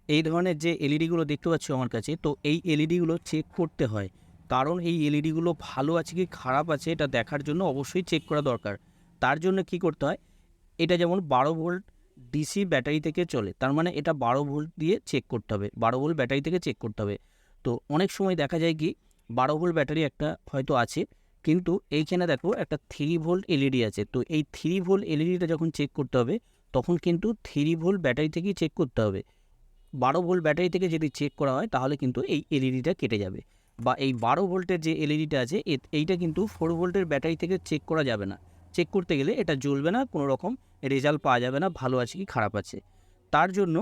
এই ধরনের যে এলইডিগুলো দেখতে পাচ্ছ আমার কাছে, তো এই এলইডিগুলো চেক করতে হয়, কারণ এই এলইডিগুলো ভালো আছে কি খারাপ আছে এটা দেখার জন্য অবশ্যই চেক করা দরকার। তার জন্য কি করতে হয়, এটা যেমন 12 ভোল্ট ডিসি ব্যাটারি থেকে চলে, তার মানে এটা 12 ভোল্ট দিয়ে চেক করতে হবে, 12 ভোল্ট ব্যাটারি থেকে চেক করতে হবে। তো অনেক সময় দেখা যায় কি 12 ভোল্ট ব্যাটারি একটা হয়তো আছে, কিন্তু এইখানে দেখো একটা 3 ভোল্ট এলইডি আছে, তো এই 3 ভোল্ট এলইডিটা যখন চেক করতে হবে তখন কিন্তু 3 ভোল্ট ব্যাটারি থেকেই চেক করতে হবে। 12 ভোল্ট ব্যাটারি থেকে যদি চেক করা হয় তাহলে কিন্তু এই এলইডিটা কেটে যাবে, বা এই 12 ভোল্টের যে এলইডিটা আছে এইটা কিন্তু 4 ভোল্টের ব্যাটারি থেকে চেক করা যাবে না। চেক করতে গেলে এটা জ্বলবে না, কোনো রকম রেজাল্ট পাওয়া যাবে না ভালো আছে কি খারাপ আছে। তার জন্য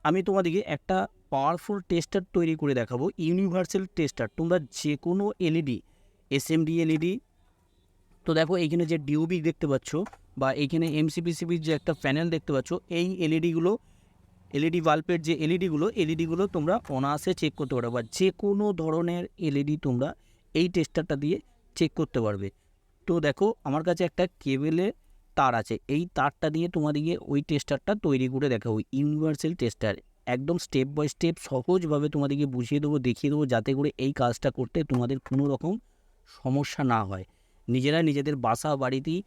আমি তোমাদেরকে একটা পাওয়ারফুল টেস্টার তৈরি করে দেখাবো, ইউনিভার্সাল টেস্টার। তোমরা যে কোনো এলইডি, এসএমডি এলইডি, তো দেখো এইখানে যে ডিউবি দেখতে পাচ্ছ বা এইখানে এমসিপিসিবির যে একটা প্যানেল দেখতে পাচ্ছ, এই এলইডিগুলো, এলইডি বাল্বের যে এলইডিগুলো তোমরা অনায়াসে চেক করতে পারো, বা যে কোনো ধরনের এলইডি তোমরা এই টেস্টারটা দিয়ে চেক করতে পারবে। তো দেখো আমার কাছে একটা কেবেলের তার আছে, এই তারটা দিয়ে তোমাদেরকে ওই টেস্টারটা তৈরি করে দেখাবো, ইউনিভার্সাল টেস্টার। একদম স্টেপ বাই স্টেপ সহজভাবে তোমাদেরকে বুঝিয়ে দেবো, দেখিয়ে দেবো, যাতে করে এই কাজটা করতে তোমাদের কোনো রকম সমস্যা না হয়। নিজেরা নিজেদের বাসা বাড়িতেই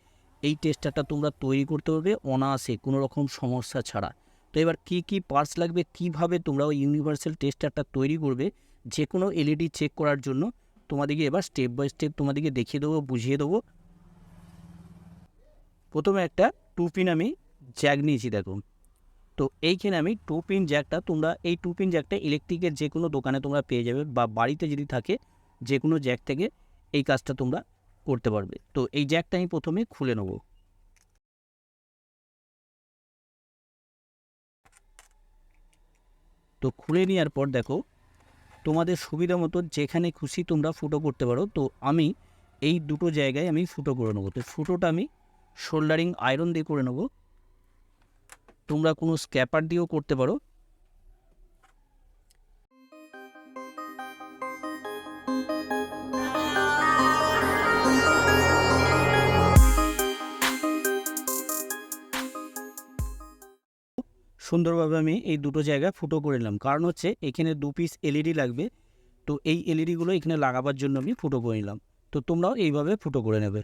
এই টেস্টারটা তোমরা তৈরি করতে পারবে অনায়াসে, কোনো রকম সমস্যা ছাড়া। তো এবার কী কী পার্টস লাগবে, কীভাবে তোমরা ওই ইউনিভার্সাল টেস্টারটা তৈরি করবে যে কোনো এলইডি চেক করার জন্য, তোমাদেরকে এবার স্টেপ বাই স্টেপ তোমাদেরকে দেখিয়ে দেবো, বুঝিয়ে দেবো। প্রথমে একটা 2 পিন আমি জ্যাক নিয়েছি দেখুন। তো এইখানে আমি 2 পিন জ্যাকটা, তোমরা এই 2 পিন জ্যাকটা ইলেকট্রিকের যে কোনো দোকানে তোমরা পেয়ে যাবে, বা বাড়িতে যদি থাকে যে কোনো জ্যাক থেকে এই কাজটা তোমরা করতে পারবে। তো এই জ্যাকটা আমি প্রথমে খুলে নেব। তো খুলে নেওয়ার পর দেখো তোমাদের সুবিধা মতো যেখানে খুশি তোমরা ফুটো করতে পারো। তো আমি এই দুটো জায়গায় আমি ফুটো করে নেবো। তো ফুটোটা আমি সোল্ডারিং আয়রন দিয়ে করে নেবো, তোমরা কোনো স্ক্যাপার দিয়েও করতে পারো। সুন্দরভাবে আমি এই দুটো জায়গায় ফুটো করে নিলাম, কারণ হচ্ছে এখানে 2 পিস এলইডি লাগবে, তো এই এলইডিগুলো এখানে লাগাবার জন্য আমি ফুটো করে নিলাম। তো তোমরাও এইভাবে ফুটো করে নেবে।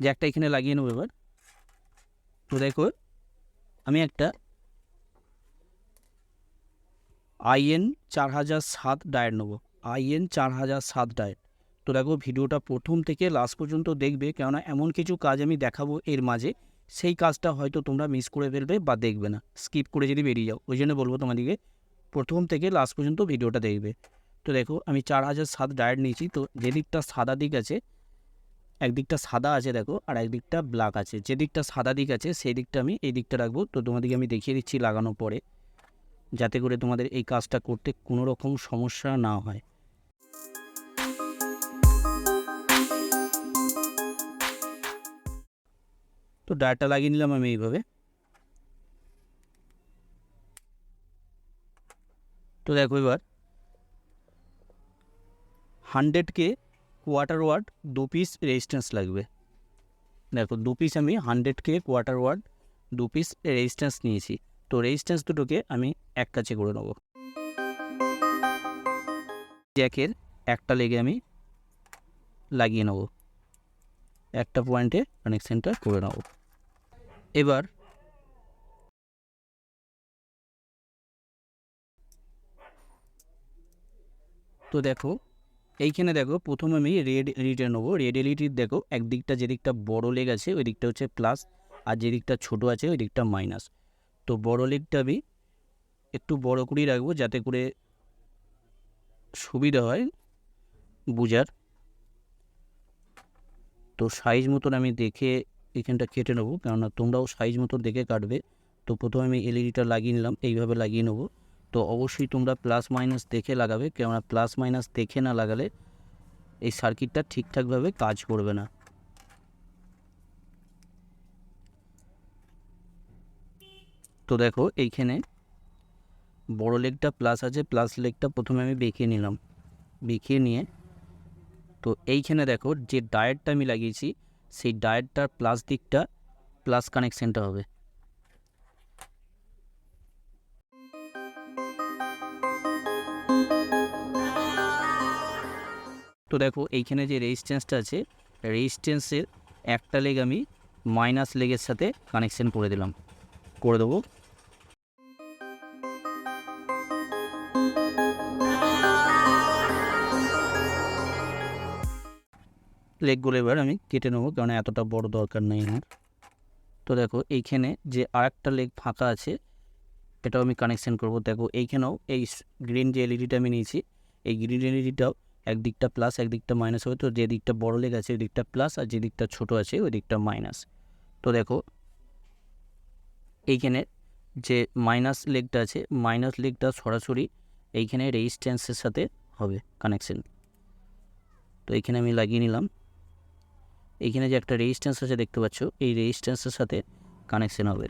জ্যাকটা এখানে লাগিয়ে নেবো এবার। তো দেখো আমি একটা IN4007 ডায়েট নেবো, IN4007 ডায়েট। তো দেখো ভিডিওটা প্রথম থেকে লাস্ট পর্যন্ত দেখবে, কেননা এমন কিছু কাজ আমি দেখাবো এর মাঝে, সেই কাজটা হয়তো তোমরা মিস করে ফেলবে বা দেখবে না, স্কিপ করে যদি বেরিয়ে যাও। ওই জন্য বলবো তোমাদেরকে প্রথম থেকে লাস্ট পর্যন্ত ভিডিওটা দেখবে। তো দেখো আমি 4007 ডায়েট নিয়েছি। তো যে দিকটা সাদা দিক আছে, একদিকটা সাদা আছে দেখো, আর একদিকটা ব্ল্যাক আছে। যে দিকটা সাদা দিক আছে সেই দিকটা আমি এই দিকটা রাখবো। তো তোমাদেরকে আমি দেখিয়ে দিচ্ছি লাগানোর পরে, যাতে করে তোমাদের এই কাজটা করতে কোনো রকম সমস্যা না হয়। তো ডায়ারটা লাগিয়ে নিলাম আমি এইভাবে। তো দেখো এবার 100K quarter watt 2 piece resistance লাগবে। দেখো 2 পিস আমি 100K quarter watt 2 piece resistance নিয়েছি। তো রেজিস্ট্যান্স দুটোকে আমি এক কাছে করে নেবো। জ্যাকের একটা লেগে আমি লাগিয়ে নেব, একটা পয়েন্টে কানেকশানটা করে নেব। এবার তো দেখো এইখানে দেখো প্রথমে আমি রেড এলইডি নেবো। রেড এলইডির দেখো একদিকটা, যেদিকটা বড় লেগ আছে ওই দিকটা হচ্ছে প্লাস, আর যেদিকটা ছোট আছে ওই দিকটা মাইনাস। তো বড় লেগটা আমি একটু বড় করেই রাখবো, যাতে করে সুবিধা হয় বোঝার। তো সাইজ মতন আমি দেখে এখানটা কেটে নেবো, কেননা তোমরাও সাইজ মতন দেখে কাটবে। তো প্রথমে আমি এলইডিটা লাগিয়ে নিলাম, এইভাবে লাগিয়ে নেবো। তো অবশ্যই তোমরা প্লাস মাইনাস দেখে লাগাবে, কেননা প্লাস মাইনাস দেখে না লাগালে এই সার্কিটটা ঠিকঠাকভাবে কাজ করবে না। তো দেখো এইখানে বড় লেগটা প্লাস আছে, প্লাস লেগটা প্রথমে আমি বেঁকিয়ে নিলাম, বেঁকিয়ে নিয়ে তো এইখানে দেখো যে ডায়েটটা আমি লাগিয়েছি সেই ডায়েটটার প্লাস দিকটা প্লাস কানেকশানটা হবে। তো দেখো এইখানে যে রেজিস্ট্যান্সটা আছে রেজিস্ট্যান্সের একটা লেগ আমি মাইনাস লেগের সাথে কানেকশান করে দেবো। লেগগুলো এবার আমি কেটে নেবো, কারণ এতটা বড় দরকার নেই আমার। তো দেখো এইখানে যে আরেকটা লেগ ফাঁকা আছে এটাও আমি কানেকশান করব। দেখো এইখানেও এই গ্রিন যে এলইডিটা আমি নিয়েছি এই গ্রিন এলইডিটাও একদিকটা প্লাস একদিকটা মাইনাস হবে। তো যে দিকটা বড় লেগ আছে ওই দিকটা প্লাস আর যে দিকটা ছোটো আছে ওই দিকটা মাইনাস। তো দেখো এইখানে যে মাইনাস লেগটা আছে মাইনাস লেগটা সরাসরি এইখানে রেজিস্ট্যান্সের সাথে হবে কানেকশান। তো এইখানে আমি লাগিয়ে নিলাম। এইখানে যে একটা রেজিস্ট্যান্স আছে দেখতে পাচ্ছ এই রেজিস্ট্যান্সের সাথে কানেকশান হবে।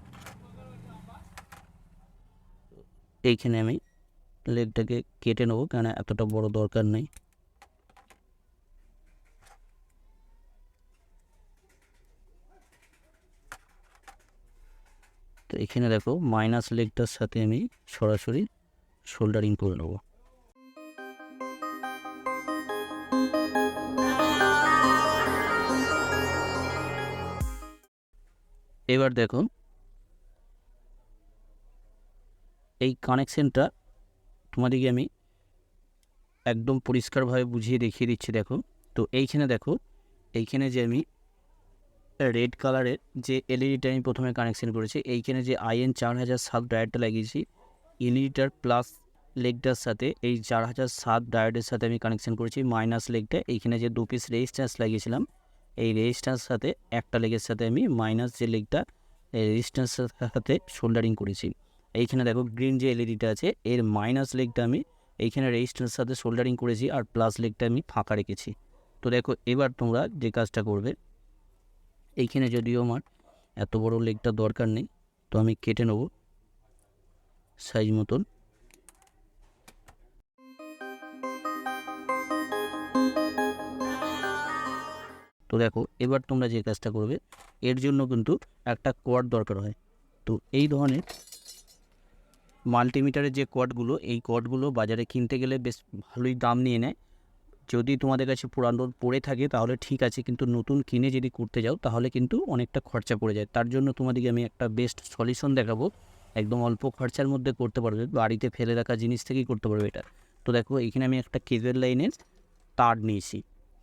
এইখানে আমি লেগটাকে কেটে নেবো, কারণ এতটা বড় দরকার নেই। তো এখানে দেখো মাইনাস লেগটার সাথে আমি সরাসরি শোল্ডারিং করে নেব। এবার দেখো এই কানেকশানটা তোমাদেরকে আমি একদম পরিষ্কারভাবে বুঝিয়ে দেখিয়ে দিচ্ছি। দেখো তো এইখানে দেখো এইখানে যে আমি রেড কালারের যে এলইডিটা আমি প্রথমে কানেকশান করেছি এইখানে যে IN4007 ডায়োডটা লাগিয়েছি এলইডিটার প্লাস লেগটার সাথে এই 4007 ডায়োডের সাথে আমি কানেকশান করেছি। মাইনাস লেগটা এইখানে যে 2 পিস রেজিস্ট্যান্স লাগিয়েছিলাম এই রেজিস্ট্যান্স সাথে একটা লেগের সাথে আমি মাইনাস যে লেগটা এই রেজিস্ট্যান্সের সাথে শোল্ডারিং করেছি। এইখানে দেখো গ্রিন যে এলইডিটা আছে এর মাইনাস লেগটা আমি এইখানে রেজিস্ট্যান্সের সাথে শোল্ডারিং করেছি আর প্লাস লেগটা আমি ফাঁকা রেখেছি। তো দেখো এবার তোমরা যে কাজটা করবে এইখানে যদিও আমার এত বড় লেগটা দরকার নেই তো আমি কেটে নেব সাইজ মতন। তো দেখো এবার তোমরা যে কাজটা করবে এর জন্য কিন্তু একটা কোয়াড দরকার হয়। তো এই ধরনের মাল্টিমিটারের যে কোয়াডগুলো এই কোয়াডগুলো বাজারে কিনতে গেলে বেশ ভালোই দাম নিয়ে নেয়। যদি তোমাদের কাছে পুরানো পড়ে থাকে তাহলে ঠিক আছে, কিন্তু নতুন কিনে যদি করতে যাও তাহলে কিন্তু অনেকটা খরচা পড়ে যায়। তার জন্য তোমাদেরকে আমি একটা বেস্ট সলিউশন দেখাবো, একদম অল্প খরচার মধ্যে করতে পারবে, বাড়িতে ফেলে রাখা জিনিস থেকেই করতে পারবে এটা। তো দেখো এখানে আমি একটা কেবল লাইনের তার নিয়েছি,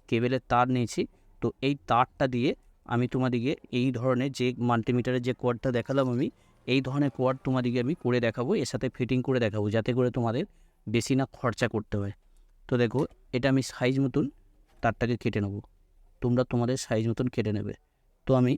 কেবেলের তার নিয়েছি। তো এই তারটা দিয়ে আমি তোমাদেরকে এই ধরনের যে মাল্টিমিটারের যে কোয়াডটা দেখালাম আমি এই ধরনের কোয়াড তোমাদেরকে আমি করে দেখাবো, এর সাথে ফিটিং করে দেখাবো যাতে করে তোমাদের বেশি না খরচা করতে হয়। তো দেখো এটা আমি সাইজ মতন তারটাকে কেটে নেব, তোমরা তোমাদের সাইজ মতন কেটে নেবে। তো আমি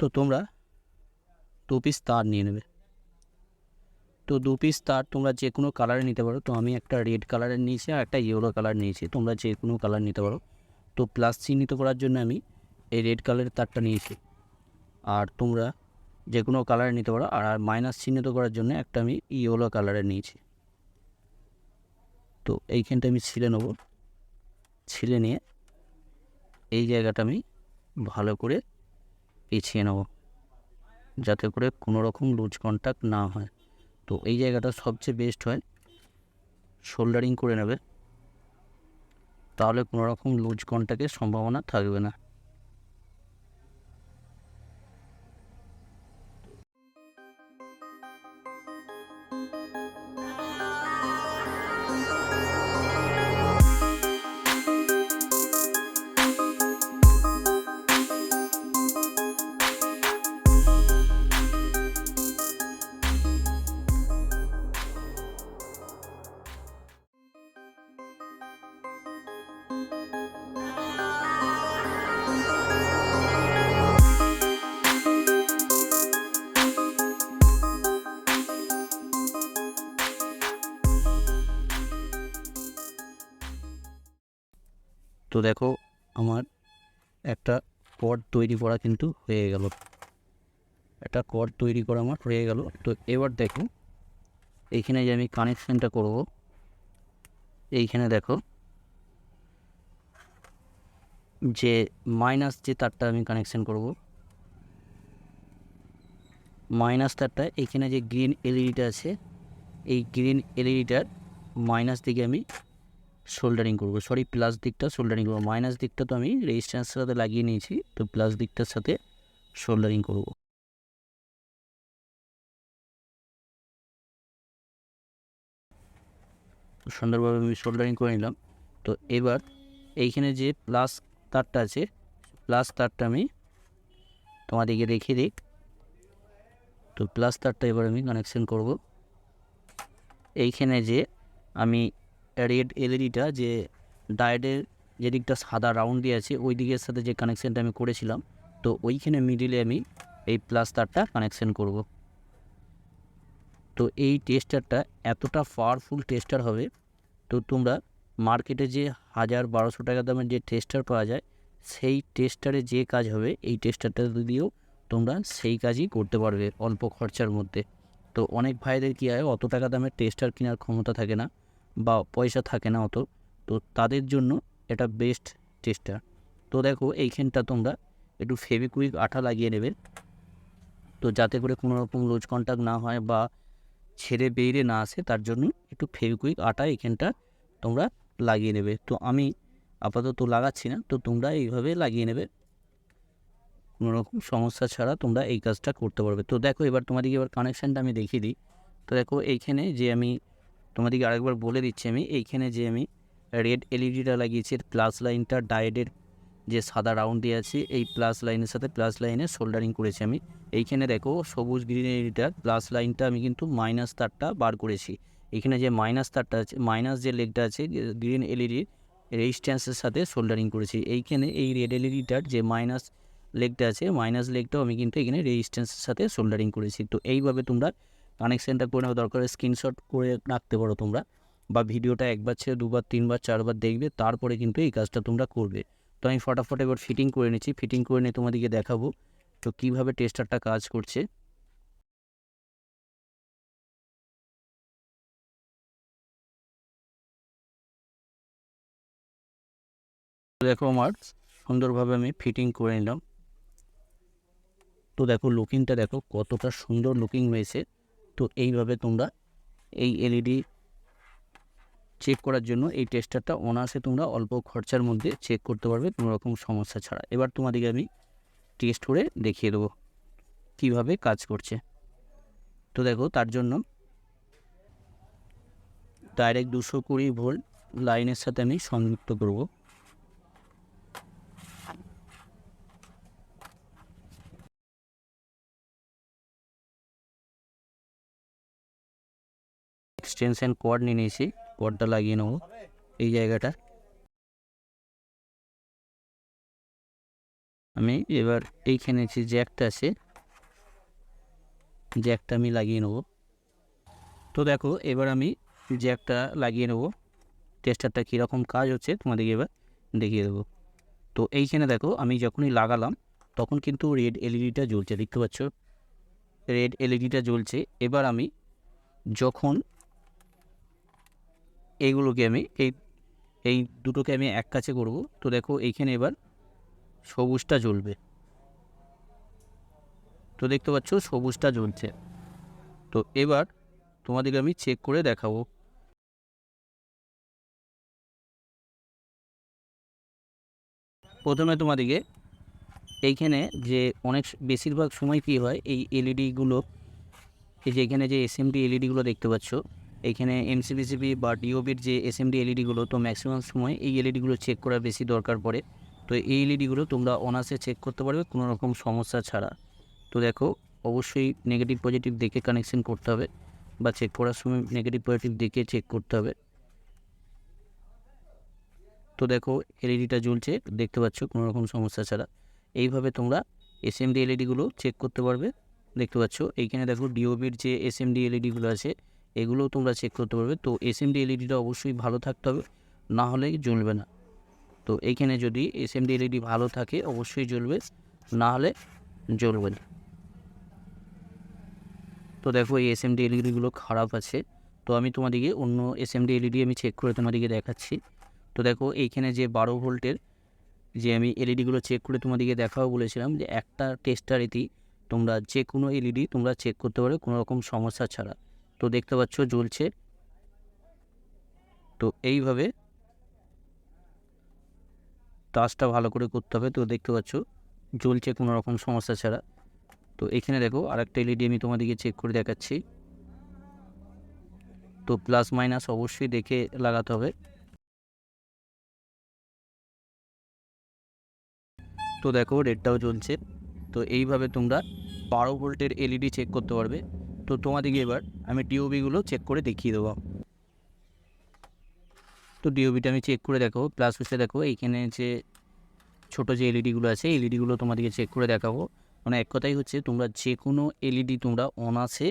তো তোমরা 2 পিস তার নিয়ে নেবে। তো 2 পিস তার তোমরা যে কোনো কালারে নিতে পারো। তো আমি একটা রেড কালারের নিয়েছি আর একটা ইয়েলো কালার নিয়েছি, তোমরা যে কোনো কালার নিতে পারো। তো প্লাস চিহ্নিত করার জন্য আমি এই রেড কালারের তারটা নিয়েছি, আর তোমরা যে কোনো কালারে নিতে পারো। আর মাইনাস চিহ্নিত করার জন্য একটা আমি ইয়েলো কালারের নিয়েছি। তো এইখানটা আমি ছিলে নেব, ছিলে নিয়ে এই জায়গাটা আমি ভালো করে পেঁচিয়ে নেব যাতে করে কোনো রকম লুজ কন্ট্যাক্ট না হয়। তো এই জায়গাটা সবচেয়ে বেস্ট হয় শোল্ডারিং করে নেবে, তাহলে কোনো রকম লুজ কন্ট্যাক্টের সম্ভাবনা থাকবে না। তো দেখো আমার একটা কর্ড তৈরি করা কিন্তু হয়ে গেল, একটা কর্ড তৈরি করা আমার হয়ে গেল। তো এবার দেখো এইখানে যে আমি কানেকশানটা করব, এইখানে দেখো যে মাইনাস যে তারটা আমি কানেকশান করব, মাইনাস তারটা এইখানে যে গ্রিন এলইডিটা আছে, এই গ্রিন এলইডিটার মাইনাস দিকে আমি সোল্ডারিং করব, সরি প্লাস দিকটা সোল্ডারিং করব। মাইনাস দিকটা তো আমি রেজিস্ট্যান্সের সাথে লাগিয়ে নিয়েছি, তো প্লাস দিকটার সাথে সোল্ডারিং করব। সুন্দরভাবে আমি সোল্ডারিং করে নিলাম। তো এবার এইখানে যে প্লাস তারটা আছে, প্লাস তারটা আমি তোমাদেরকে দেখিয়ে দিই। তো প্লাস তারটা এবার আমি কানেকশান করব। এইখানে যে আমি রেড এলইডিটা যে ডায়োডের যে দিকটা সাদা রাউন্ড দিয়ে আছে ওই দিকের সাথে যে কানেকশানটা আমি করেছিলাম, তো ওইখানে মিডিলে আমি এই প্লাস তারটা কানেকশান করব। তো এই টেস্টারটা এতটা পাওয়ারফুল টেস্টার হবে, তো তোমরা মার্কেটে যে 1000-1200 টাকা দামের যে টেস্টার পাওয়া যায়, সেই টেস্টারে যে কাজ হবে এই টেস্টারটা দিয়েও তোমরা সেই কাজই করতে পারবে অল্প খরচার মধ্যে। তো অনেক ভাইদের কী হয়, অত টাকা দামের টেস্টার কেনার ক্ষমতা থাকে না বা পয়সা থাকে না অত, তো তাদের জন্য এটা বেস্ট টেস্টার। তো দেখো এইখানটা তোমরা একটু ফেভিকুইক আঠা লাগিয়ে নেবে, তো যাতে করে কোনো রকম লুজ কন্টাক্ট না হয় বা ছেড়ে বেরিয়ে না আসে, তার জন্য একটু ফেভিকুইক আটা এখানটা তোমরা লাগিয়ে নেবে। তো আমি আপাতত লাগাচ্ছি না, তো তোমরা এইভাবে লাগিয়ে নেবে, কোনো রকম সমস্যা ছাড়া তোমরা এই কাজটা করতে পারবে। তো দেখো এবার তোমাদেরকে এবার কানেকশানটা আমি দেখিয়ে দিই। তো দেখো এইখানে যে আমি তোমাদেরকে আরেকবার বলে দিচ্ছি, আমি এইখানে যে আমি রেড এলইডিটা লাগিয়েছি, প্লাস লাইনটা ডায়োডের যে সাদা রাউন্ড দিয়ে আছে এই প্লাস লাইনের সাথে প্লাস লাইনে সোল্ডারিং করেছি আমি। এইখানে দেখো সবুজ গ্রিন এলইডিটার প্লাস লাইনটা আমি কিন্তু মাইনাস তারটা বার করেছি। এখানে যে মাইনাস তারটা আছে, মাইনাস যে লেগটা আছে গ্রিন এলইডির রেজিস্ট্যান্সের সাথে সোল্ডারিং করেছি। এইখানে এই রেড এলইডিটার যে মাইনাস লেগটা আছে, মাইনাস লেগটাও আমি কিন্তু এখানে রেজিস্ট্যান্সের সাথে সোল্ডারিং করেছি। তো এইভাবে তোমরা কানেকশানটা করে নেওয়া দরকার, স্ক্রিনশট করে রাখতে পারো তোমরা, বা ভিডিওটা একবার ছেড়ে 2বার 3বার 4বার দেখবে, তারপরে কিন্তু এই কাজটা তোমরা করবে। তো আমি ফটাফট এবার ফিটিং করে নিচ্ছি, ফিটিং করে নিয়ে তোমাদেরকে দেখাবো তো কীভাবে টেস্টারটা কাজ করছে। দেখো আমার সুন্দরভাবে আমি ফিটিং করে নিলাম। তো দেখো লুকিংটা দেখো কতটা সুন্দর লুকিং হয়েছে। তো এইভাবে তোমরা এই এলইডি চেক করার জন্য এই টেস্টারটা অনায়াসে তোমরা অল্প খরচার মধ্যে চেক করতে পারবে কোনো রকম সমস্যা ছাড়া। এবার তোমাদেরকে আমি টেস্ট করে দেখিয়ে দেবো কীভাবে কাজ করছে। তো দেখো তার জন্য ডাইরেক্ট 220 ভোল্ট লাইনের সাথে আমি সংযুক্ত করব। এক্সটেনশন কর্ড নিয়ে নিয়েছি, কর্ডটা লাগিয়ে নেব এই জায়গাটা। আমি এবার এইখানে যে জ্যাকটা আছে, জ্যাকটা আমি লাগিয়ে নেব। তো দেখো এবার আমি জ্যাকটা লাগিয়ে নেব, টেস্টারটা কীরকম কাজ হচ্ছে তোমাদেরকে এবার দেখিয়ে দেবো। তো এইখানে দেখো আমি যখনই লাগালাম তখন কিন্তু রেড এলইডিটা জ্বলছে, দেখতে পাচ্ছ রেড এলইডিটা জ্বলছে। এবার আমি যখন এইগুলোকে আমি এই দুটোকে আমি এক কাছে করব, তো দেখো এইখানে এবার সবুজটা জ্বলবে, তো দেখতে পাচ্ছ সবুজটা জ্বলছে। তো এবার তোমাদেরকে আমি চেক করে দেখাবো। প্রথমে তোমাদেরকে এইখানে যে অনেক বেশিরভাগ সময় কী হয়, এই এলইডিগুলো এই যে এখানে যে এসএমডি এলইডিগুলো দেখতে পাচ্ছ, এইখানে এমসিবিসিবি বা ডিওবির যে এসএমডি এলইডিগুলো, তো ম্যাক্সিমাম সময় এই এলইডিগুলো চেক করা বেশি দরকার পড়ে। তো এই এলইডিগুলো তোমরা অনায়াসে চেক করতে পারবে কোনো রকম সমস্যা ছাড়া। তো দেখো অবশ্যই নেগেটিভ পজিটিভ দেখে কানেকশন করতে হবে, বা চেক করার সময় নেগেটিভ পজিটিভ দেখে চেক করতে হবে। তো দেখো এলইডিটা জ্বলছে, দেখতে পাচ্ছ কোনো রকম সমস্যা ছাড়া। এইভাবে তোমরা এসএমডি এলইডিগুলো চেক করতে পারবে। দেখতে পাচ্ছ এইখানে দেখো ডিওবির যে এসএমডি এলইডিগুলো আছে এগুলোও তোমরা চেক করতে পারবে। তো এসএমডি এলইডিটা অবশ্যই ভালো থাকতে হবে, না হলে জ্বলবে না। তো এইখানে যদি এসএমডি এলইডি ভালো থাকে অবশ্যই জ্বলবে, না হলে জ্বলবে না। তো দেখো এই এসএমডি এলইডিগুলো খারাপ আছে, তো আমি তোমাদেরকে অন্য এসএমডি এলইডি আমি চেক করে তোমাদেরকে দেখাচ্ছি। তো দেখো এইখানে যে 12 ভোল্টের যে আমি এলইডিগুলো চেক করে তোমাদেরকে দেখাও বলেছিলাম, যে একটা টেস্টারেতেই তোমরা যে কোনো এলইডি তোমরা চেক করতে পারো কোনো রকম সমস্যা ছাড়া। তো দেখতে পাচ্ছ জ্বলছে। তো এইভাবে টাচটা ভালো করে করতে হবে। তো দেখতে পাচ্ছ জ্বলছে কোনো রকম সমস্যা ছাড়া। তো এখানে দেখো আরেকটা এলইডি আমি তোমাদেরকে চেক করে দেখাচ্ছি। তো প্লাস মাইনাস অবশ্যই দেখে লাগাতে হবে। তো দেখো রেডটাও জ্বলছে। তো এইভাবে তোমরা 12 ভোল্টের এলইডি চেক করতে পারবে। তো তোমাদেরকে এবার আমি ডিওবিগুলো চেক করে দেখিয়ে দেবো। তো ডিওবিটা আমি চেক করে দেখো, প্লাস হচ্ছে দেখো এইখানে যে ছোটো যে এলইডিগুলো আছে এলইডিগুলো তোমাদেরকে চেক করে দেখাবো। মানে এক কথাই হচ্ছে তোমরা যে কোনো এলইডি তোমরা অনাসে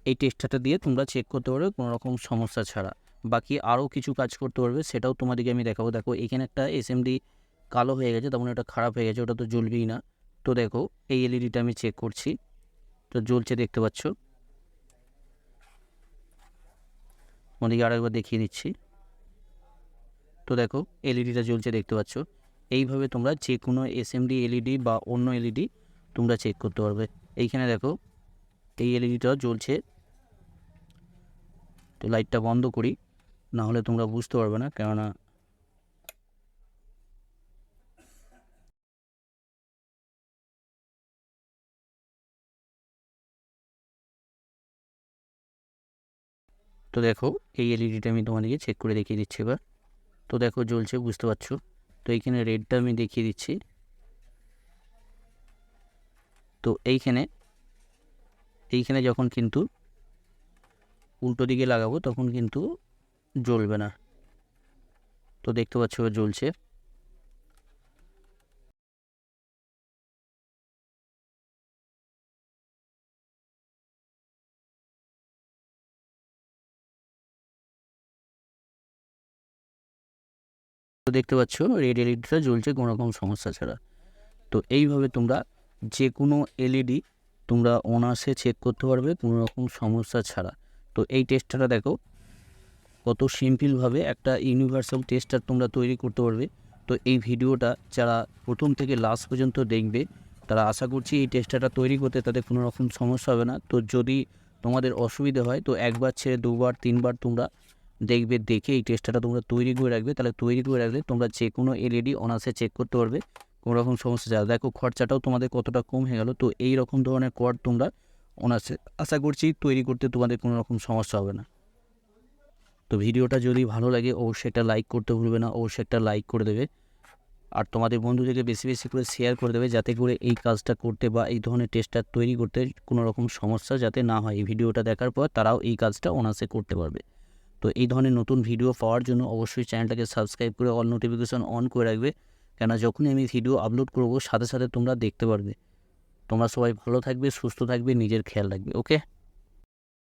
এই টেস্টারটা দিয়ে তোমরা চেক করতে পারবে কোনো রকম সমস্যা ছাড়া। বাকি আরও কিছু কাজ করতে পারবে, সেটাও তোমাদেরকে আমি দেখাবো। দেখো এখানে একটা এসএমডি কালো হয়ে গেছে, তেমন এটা খারাপ হয়ে গেছে, ওটা তো জ্বলবেই না। তো দেখো এই এলইডিটা আমি চেক করছি, তো জ্বলছে দেখতে পাচ্ছ। ওদিকে আরেকবার দেখিয়ে দিচ্ছি। তো দেখো এলইডিটা জ্বলছে দেখতে পাচ্ছ। এইভাবে তোমরা যে কোনো এসএমডি এলইডি বা অন্য এলইডি তোমরা চেক করতে পারবে। এইখানে দেখো এই এলইডিটাও জ্বলছে। তো লাইটটা বন্ধ করি, না হলে তোমরা বুঝতে পারবে না, কেননা তো দেখো এই এলইডিটা আমি তোমাদেরকে চেক করে দেখিয়ে দিচ্ছি এবার। তো দেখো জ্বলছে, বুঝতে পারছো। তো এইখানে রেডটা আমি দেখিয়ে দিচ্ছি। তো এইখানে যখন কিন্তু উল্টো দিকে লাগাবো তখন কিন্তু জ্বলবে না। তো দেখতে পাচ্ছ জ্বলছে। তো দেখতে পাচ্ছ রেড এলইডিটা জ্বলছে কোনো রকম সমস্যা ছাড়া। তো এইভাবে তোমরা যে কোনো এলইডি তোমরা অনায়াসে চেক করতে পারবে কোনো রকম সমস্যা ছাড়া। তো এই টেস্টারটা দেখো কত সিম্পলভাবে একটা ইউনিভার্সাল টেস্টার তোমরা তৈরি করতে পারবে। তো এই ভিডিওটা যারা প্রথম থেকে লাস্ট পর্যন্ত দেখবে তারা আশা করছি এই টেস্টারটা তৈরি করতে তাদের কোনো রকম সমস্যা হবে না। তো যদি তোমাদের অসুবিধা হয় তো একবার ছেড়ে দুবার তিনবার তোমরা দেখবে, দেখে এই টেস্টারটা তোমরা তৈরি করে রাখবে। তাহলে তৈরি করে রাখলে তোমরা যে কোনো এলইডি অনায়াসে চেক করতে পারবে কোনো রকম সমস্যা ছাড়া। দেখো খরচাটাও তোমাদের কতটা কম হয়ে গেল। তো এই রকম ধরনের কর্ড তোমরা অনায়াসে আশা করছি তৈরি করতে তোমাদের কোনো রকম সমস্যা হবে না। তো ভিডিওটা যদি ভালো লাগে অবশ্যই একটা লাইক করতে ভুলবে না, অবশ্যই একটা লাইক করে দেবে। আর তোমাদের বন্ধুদেরকে বেশি বেশি করে শেয়ার করে দেবে, যাতে করে এই কাজটা করতে বা এই ধরনের টেস্টার তৈরি করতে কোনো রকম সমস্যা যাতে না হয়। এই ভিডিওটা দেখার পর তারাও এই কাজটা অনায়াসে করতে পারবে। তো এই ধরনের নতুন ভিডিও পাওয়ার জন্য অবশ্যই চ্যানেলটাকে সাবস্ক্রাইব করে অল নোটিফিকেশন অন করে রাখবে, কেন যখনই আমি ভিডিও আপলোড করব সাথে সাথে তোমরা দেখতে পারবে। তোমরা সবাই ভালো থাকবে, সুস্থ থাকবে, নিজের খেয়াল রাখবে। ওকে।